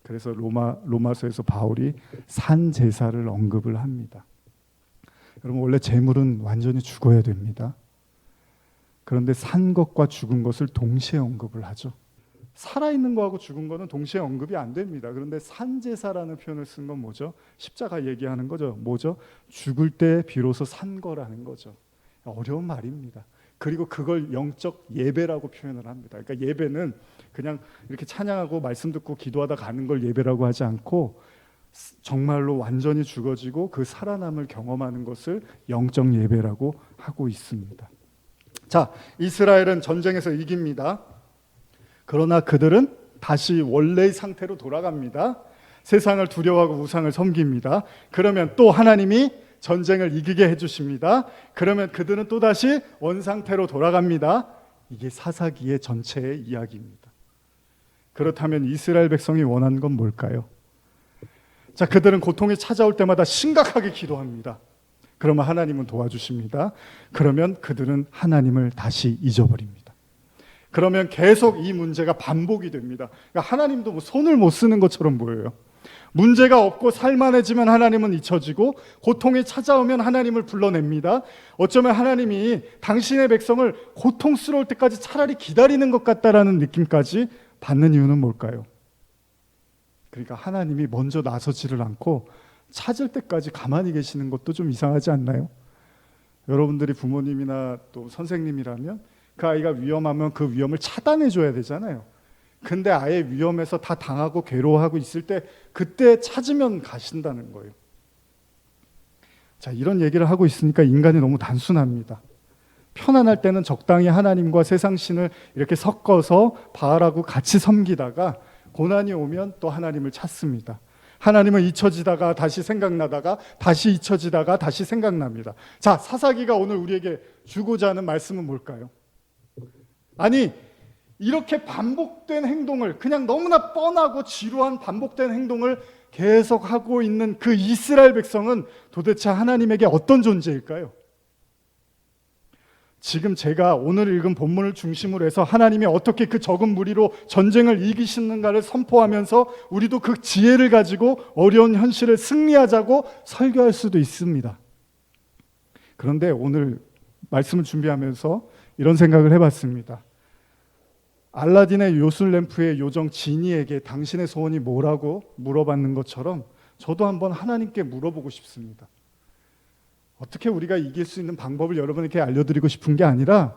Speaker 1: 그래서 로마서에서 바울이 산 제사를 언급을 합니다. 여러분, 원래 재물은 완전히 죽어야 됩니다. 그런데 산 것과 죽은 것을 동시에 언급을 하죠. 살아있는 거하고 죽은 거는 동시에 언급이 안 됩니다. 그런데 산제사라는 표현을 쓴 건 뭐죠? 십자가 얘기하는 거죠. 뭐죠? 죽을 때 비로소 산 거라는 거죠. 어려운 말입니다. 그리고 그걸 영적 예배라고 표현을 합니다. 그러니까 예배는 그냥 이렇게 찬양하고 말씀 듣고 기도하다 가는 걸 예배라고 하지 않고 정말로 완전히 죽어지고 그 살아남을 경험하는 것을 영적 예배라고 하고 있습니다. 자, 이스라엘은 전쟁에서 이깁니다. 그러나 그들은 다시 원래의 상태로 돌아갑니다. 세상을 두려워하고 우상을 섬깁니다. 그러면 또 하나님이 전쟁을 이기게 해주십니다. 그러면 그들은 또다시 원상태로 돌아갑니다. 이게 사사기의 전체의 이야기입니다. 그렇다면 이스라엘 백성이 원하는 건 뭘까요? 자, 그들은 고통이 찾아올 때마다 심각하게 기도합니다. 그러면 하나님은 도와주십니다. 그러면 그들은 하나님을 다시 잊어버립니다. 그러면 계속 이 문제가 반복이 됩니다. 그러니까 하나님도 손을 못 쓰는 것처럼 보여요. 문제가 없고 살만해지면 하나님은 잊혀지고 고통이 찾아오면 하나님을 불러냅니다. 어쩌면 하나님이 당신의 백성을 고통스러울 때까지 차라리 기다리는 것 같다라는 느낌까지 받는 이유는 뭘까요? 그러니까 하나님이 먼저 나서지를 않고 찾을 때까지 가만히 계시는 것도 좀 이상하지 않나요? 여러분들이 부모님이나 또 선생님이라면 그 아이가 위험하면 그 위험을 차단해 줘야 되잖아요. 근데 아예 위험해서 다 당하고 괴로워하고 있을 때 그때 찾으면 가신다는 거예요. 자, 이런 얘기를 하고 있으니까 인간이 너무 단순합니다. 편안할 때는 적당히 하나님과 세상 신을 이렇게 섞어서 바알하고 같이 섬기다가 고난이 오면 또 하나님을 찾습니다. 하나님은 잊혀지다가 다시 생각나다가 다시 잊혀지다가 다시 생각납니다. 자, 사사기가 오늘 우리에게 주고자 하는 말씀은 뭘까요? 아니, 이렇게 반복된 행동을, 그냥 너무나 뻔하고 지루한 반복된 행동을 계속하고 있는 그 이스라엘 백성은 도대체 하나님에게 어떤 존재일까요? 지금 제가 오늘 읽은 본문을 중심으로 해서 하나님이 어떻게 그 적은 무리로 전쟁을 이기시는가를 선포하면서 우리도 그 지혜를 가지고 어려운 현실을 승리하자고 설교할 수도 있습니다. 그런데 오늘 말씀을 준비하면서 이런 생각을 해봤습니다. 알라딘의 요술램프의 요정 지니에게 당신의 소원이 뭐라고 물어봤는 것처럼 저도 한번 하나님께 물어보고 싶습니다. 어떻게 우리가 이길 수 있는 방법을 여러분에게 알려드리고 싶은 게 아니라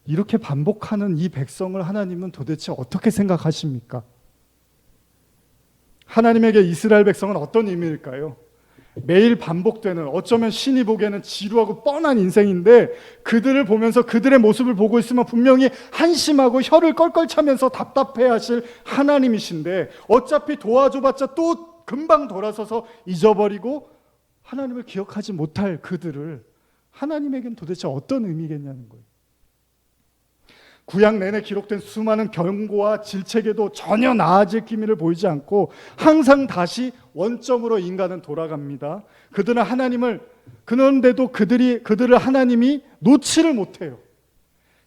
Speaker 1: 이렇게 반복하는 이 백성을 하나님은 도대체 어떻게 생각하십니까? 하나님에게 이스라엘 백성은 어떤 의미일까요? 매일 반복되는, 어쩌면 신이 보기에는 지루하고 뻔한 인생인데, 그들을 보면서 그들의 모습을 보고 있으면 분명히 한심하고 혀를 껄껄 차면서 답답해 하실 하나님이신데, 어차피 도와줘봤자 또 금방 돌아서서 잊어버리고 하나님을 기억하지 못할 그들을 하나님에겐 도대체 어떤 의미겠냐는 거예요. 구약 내내 기록된 수많은 경고와 질책에도 전혀 나아질 기미를 보이지 않고 항상 다시 원점으로 인간은 돌아갑니다. 그들은 하나님을, 그런데도 그들을 하나님이 놓지를 못해요.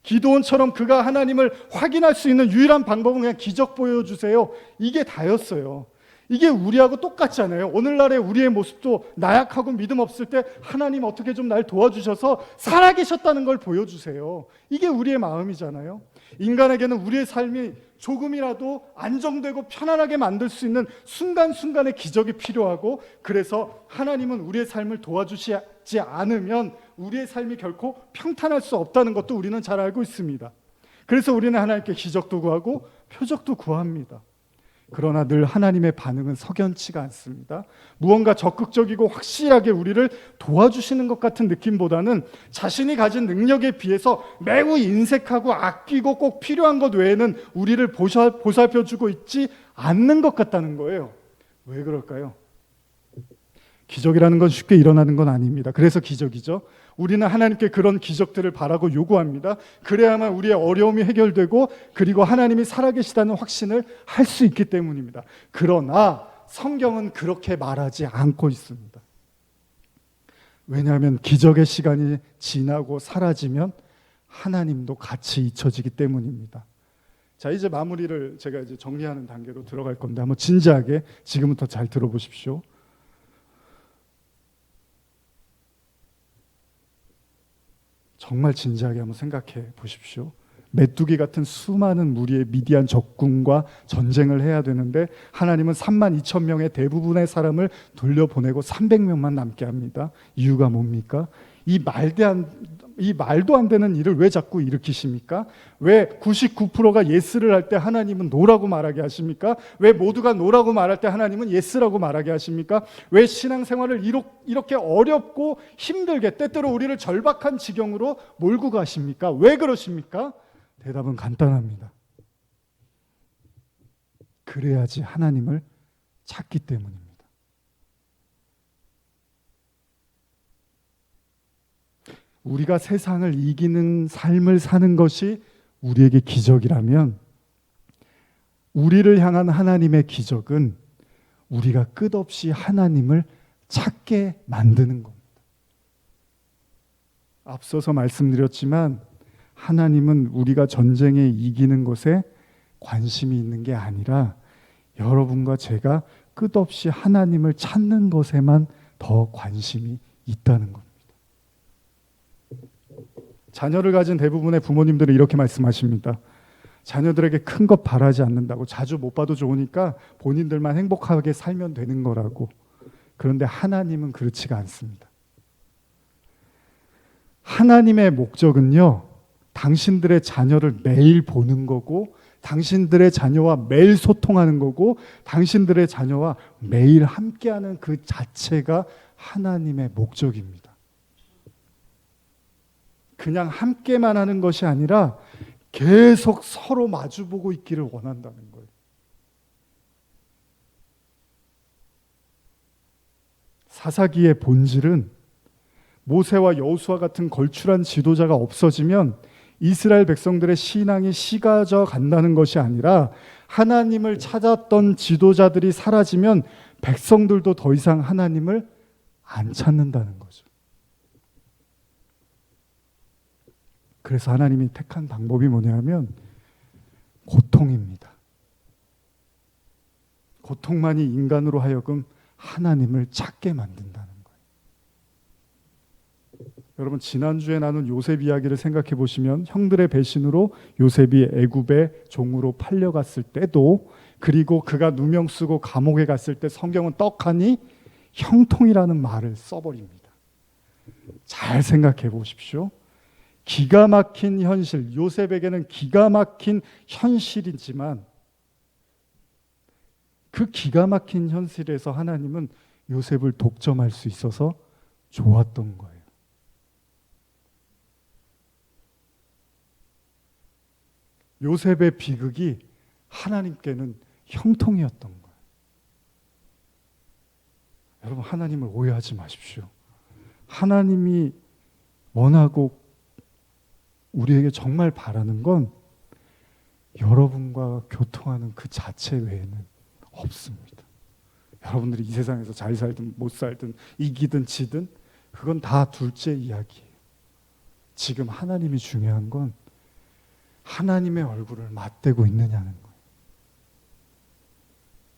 Speaker 1: 기드온처럼 그가 하나님을 확인할 수 있는 유일한 방법은 그냥 기적 보여주세요, 이게 다였어요. 이게 우리하고 똑같잖아요. 오늘날의 우리의 모습도 나약하고 믿음 없을 때 하나님 어떻게 좀 날 도와주셔서 살아계셨다는 걸 보여주세요, 이게 우리의 마음이잖아요. 인간에게는 우리의 삶이 조금이라도 안정되고 편안하게 만들 수 있는 순간순간의 기적이 필요하고, 그래서 하나님은 우리의 삶을 도와주시지 않으면 우리의 삶이 결코 평탄할 수 없다는 것도 우리는 잘 알고 있습니다. 그래서 우리는 하나님께 기적도 구하고 표적도 구합니다. 그러나 늘 하나님의 반응은 석연치가 않습니다. 무언가 적극적이고 확실하게 우리를 도와주시는 것 같은 느낌보다는 자신이 가진 능력에 비해서 매우 인색하고 아끼고 꼭 필요한 것 외에는 우리를 보살펴주고 있지 않는 것 같다는 거예요. 왜 그럴까요? 기적이라는 건 쉽게 일어나는 건 아닙니다. 그래서 기적이죠. 우리는 하나님께 그런 기적들을 바라고 요구합니다. 그래야만 우리의 어려움이 해결되고, 그리고 하나님이 살아계시다는 확신을 할 수 있기 때문입니다. 그러나 성경은 그렇게 말하지 않고 있습니다. 왜냐하면 기적의 시간이 지나고 사라지면 하나님도 같이 잊혀지기 때문입니다. 자, 이제 마무리를 제가 이제 정리하는 단계로 들어갈 건데, 한번 진지하게 지금부터 잘 들어보십시오. 정말 진지하게 한번 생각해 보십시오. 메뚜기 같은 수많은 무리의 미디안 적군과 전쟁을 해야 되는데 하나님은 32,000명의 대부분의 사람을 돌려보내고 300명만 남게 합니다. 이유가 뭡니까? 이 말도 안 되는 일을 왜 자꾸 일으키십니까? 왜 99%가 예스를 할 때 하나님은 노라고 말하게 하십니까? 왜 모두가 노라고 말할 때 하나님은 예스라고 말하게 하십니까? 왜 신앙생활을 이렇게 어렵고 힘들게, 때때로 우리를 절박한 지경으로 몰고 가십니까? 왜 그러십니까? 대답은 간단합니다. 그래야지 하나님을 찾기 때문입니다. 우리가 세상을 이기는 삶을 사는 것이 우리에게 기적이라면, 우리를 향한 하나님의 기적은 우리가 끝없이 하나님을 찾게 만드는 겁니다. 앞서서 말씀드렸지만 하나님은 우리가 전쟁에 이기는 것에 관심이 있는 게 아니라 여러분과 제가 끝없이 하나님을 찾는 것에만 더 관심이 있다는 겁니다. 자녀를 가진 대부분의 부모님들은 이렇게 말씀하십니다. 자녀들에게 큰 것 바라지 않는다고, 자주 못 봐도 좋으니까 본인들만 행복하게 살면 되는 거라고. 그런데 하나님은 그렇지가 않습니다. 하나님의 목적은요, 당신들의 자녀를 매일 보는 거고, 당신들의 자녀와 매일 소통하는 거고, 당신들의 자녀와 매일 함께하는 그 자체가 하나님의 목적입니다. 그냥 함께만 하는 것이 아니라 계속 서로 마주보고 있기를 원한다는 거예요. 사사기의 본질은 모세와 여호수아 같은 걸출한 지도자가 없어지면 이스라엘 백성들의 신앙이 식어져 간다는 것이 아니라, 하나님을 찾았던 지도자들이 사라지면 백성들도 더 이상 하나님을 안 찾는다는 거죠. 그래서 하나님이 택한 방법이 뭐냐면 고통입니다. 고통만이 인간으로 하여금 하나님을 찾게 만든다는 거예요. 여러분, 지난주에 나눈 요셉 이야기를 생각해 보시면 형들의 배신으로 요셉이 애굽의 종으로 팔려갔을 때도, 그리고 그가 누명 쓰고 감옥에 갔을 때 성경은 떡하니 형통이라는 말을 써버립니다. 잘 생각해 보십시오. 기가 막힌 현실, 요셉에게는 기가 막힌 현실이지만 그 기가 막힌 현실에서 하나님은 요셉을 독점할 수 있어서 좋았던 거예요. 요셉의 비극이 하나님께는 형통이었던 거예요. 여러분, 하나님을 오해하지 마십시오. 하나님이 원하고 우리에게 정말 바라는 건 여러분과 교통하는 그 자체 외에는 없습니다. 여러분들이 이 세상에서 잘 살든 못 살든 이기든 지든 그건 다 둘째 이야기예요. 지금 하나님이 중요한 건 하나님의 얼굴을 맞대고 있느냐는 거예요.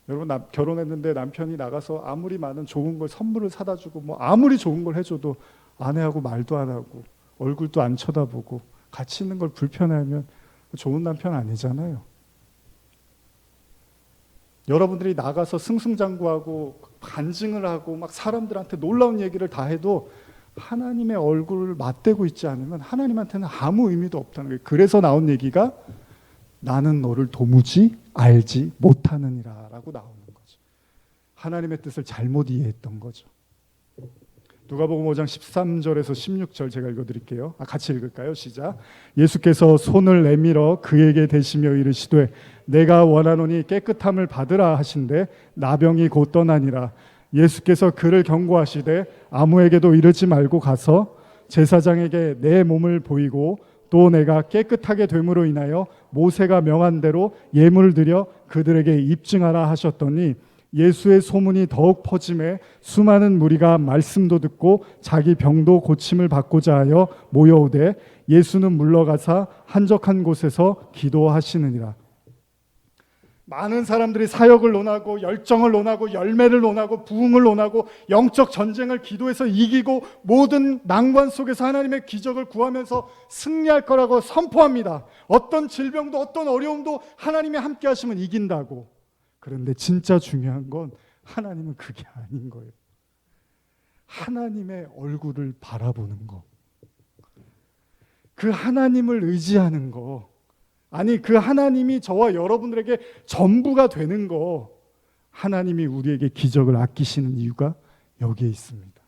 Speaker 1: 여러분, 결혼했는데 남편이 나가서 아무리 많은 좋은 걸 선물을 사다 주고 뭐 아무리 좋은 걸 해줘도 아내하고 말도 안 하고 얼굴도 안 쳐다보고 같이 있는 걸 불편해하면 좋은 남편 아니잖아요. 여러분들이 나가서 승승장구하고 간증을 하고 막 사람들한테 놀라운 얘기를 다 해도 하나님의 얼굴을 맞대고 있지 않으면 하나님한테는 아무 의미도 없다는 거예요. 그래서 나온 얘기가 나는 너를 도무지 알지 못하느니라 라고 나오는 거죠. 하나님의 뜻을 잘못 이해했던 거죠. 누가복음 5장 13절에서 16절 제가 읽어드릴게요. 같이 읽을까요? 시작. 예수께서 손을 내밀어 그에게 대시며 이르시되 내가 원하노니 깨끗함을 받으라 하신대 나병이 곧 떠나니라. 예수께서 그를 경고하시되 아무에게도 이르지 말고 가서 제사장에게 내 몸을 보이고 또 내가 깨끗하게 됨으로 인하여 모세가 명한 대로 예물을 드려 그들에게 입증하라 하셨더니 예수의 소문이 더욱 퍼짐에 수많은 무리가 말씀도 듣고 자기 병도 고침을 받고자 하여 모여오되 예수는 물러가사 한적한 곳에서 기도하시느니라. 많은 사람들이 사역을 논하고 열정을 논하고 열매를 논하고 부흥을 논하고 영적 전쟁을 기도해서 이기고 모든 난관 속에서 하나님의 기적을 구하면서 승리할 거라고 선포합니다. 어떤 질병도 어떤 어려움도 하나님이 함께 하시면 이긴다고. 그런데 진짜 중요한 건 하나님은 그게 아닌 거예요. 하나님의 얼굴을 바라보는 거. 그 하나님을 의지하는 거. 아니, 그 하나님이 저와 여러분들에게 전부가 되는 거. 하나님이 우리에게 기적을 아끼시는 이유가 여기에 있습니다.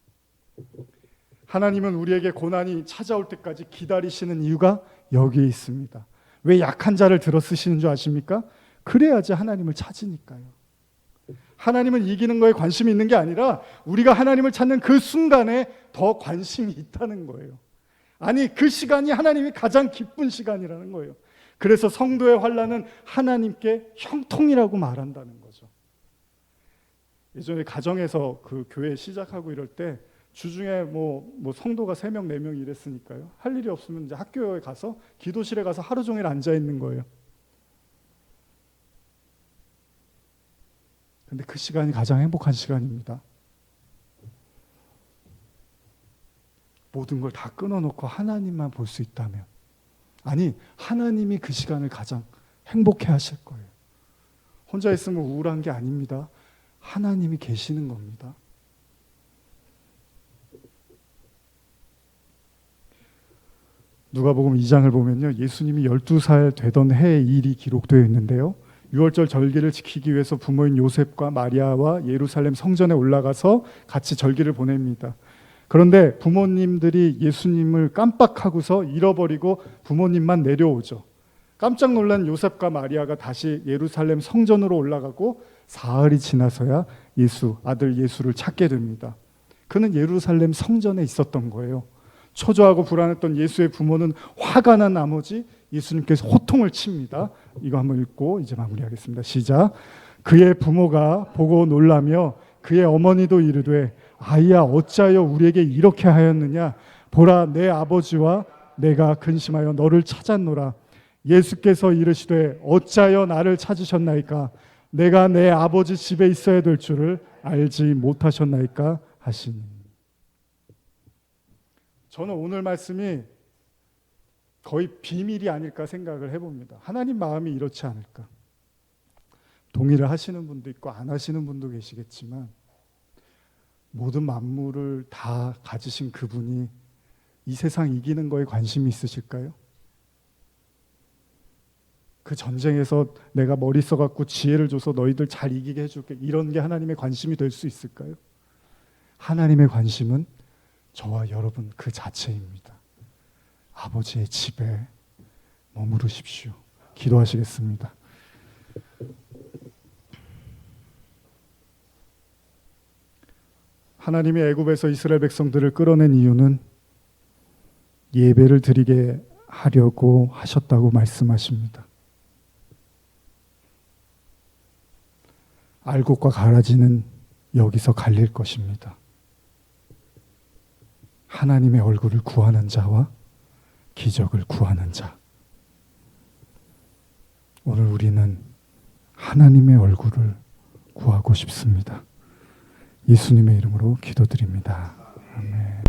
Speaker 1: 하나님은 우리에게 고난이 찾아올 때까지 기다리시는 이유가 여기에 있습니다. 왜 약한 자를 들어 쓰시는 줄 아십니까? 그래야지 하나님을 찾으니까요. 하나님은 이기는 거에 관심이 있는 게 아니라 우리가 하나님을 찾는 그 순간에 더 관심이 있다는 거예요. 아니, 그 시간이 하나님이 가장 기쁜 시간이라는 거예요. 그래서 성도의 환난은 하나님께 형통이라고 말한다는 거죠. 예전에 가정에서 그 교회 시작하고 이럴 때 주중에 뭐 성도가 3명, 4명 이랬으니까요. 할 일이 없으면 이제 학교에 가서 기도실에 가서 하루 종일 앉아 있는 거예요. 근데 그 시간이 가장 행복한 시간입니다. 모든 걸 다 끊어놓고 하나님만 볼 수 있다면, 아니, 하나님이 그 시간을 가장 행복해 하실 거예요. 혼자 있으면 우울한 게 아닙니다. 하나님이 계시는 겁니다. 누가복음 2장을 보면요, 예수님이 12살 되던 해의 일이 기록되어 있는데요, 6월절 절기를 지키기 위해서 부모인 요셉과 마리아와 예루살렘 성전에 올라가서 같이 절기를 보냅니다. 그런데 부모님들이 예수님을 깜빡하고서 잃어버리고 부모님만 내려오죠. 깜짝 놀란 요셉과 마리아가 다시 예루살렘 성전으로 올라가고 사흘이 지나서야 아들 예수를 찾게 됩니다. 그는 예루살렘 성전에 있었던 거예요. 초조하고 불안했던 예수의 부모는 화가 난 나머지 예수님께서 호통을 칩니다. 이거 한번 읽고 이제 마무리하겠습니다. 시작. 그의 부모가 보고 놀라며 그의 어머니도 이르되 아이야 어찌하여 우리에게 이렇게 하였느냐. 보라 내 아버지와 내가 근심하여 너를 찾았노라. 예수께서 이르시되 어찌하여 나를 찾으셨나이까. 내가 내 아버지 집에 있어야 될 줄을 알지 못하셨나이까 하시니. 저는 오늘 말씀이 거의 비밀이 아닐까 생각을 해봅니다. 하나님 마음이 이렇지 않을까. 동의를 하시는 분도 있고 안 하시는 분도 계시겠지만 모든 만물을 다 가지신 그분이 이 세상 이기는 거에 관심이 있으실까요? 그 전쟁에서 내가 머리 써갖고 지혜를 줘서 너희들 잘 이기게 해줄게, 이런 게 하나님의 관심이 될 수 있을까요? 하나님의 관심은 저와 여러분 그 자체입니다. 아버지의 집에 머무르십시오. 기도하시겠습니다. 하나님이 애굽에서 이스라엘 백성들을 끌어낸 이유는 예배를 드리게 하려고 하셨다고 말씀하십니다. 알곡과 가라지는 여기서 갈릴 것입니다. 하나님의 얼굴을 구하는 자와 기적을 구하는 자. 오늘 우리는 하나님의 얼굴을 구하고 싶습니다. 예수님의 이름으로 기도드립니다. 아멘.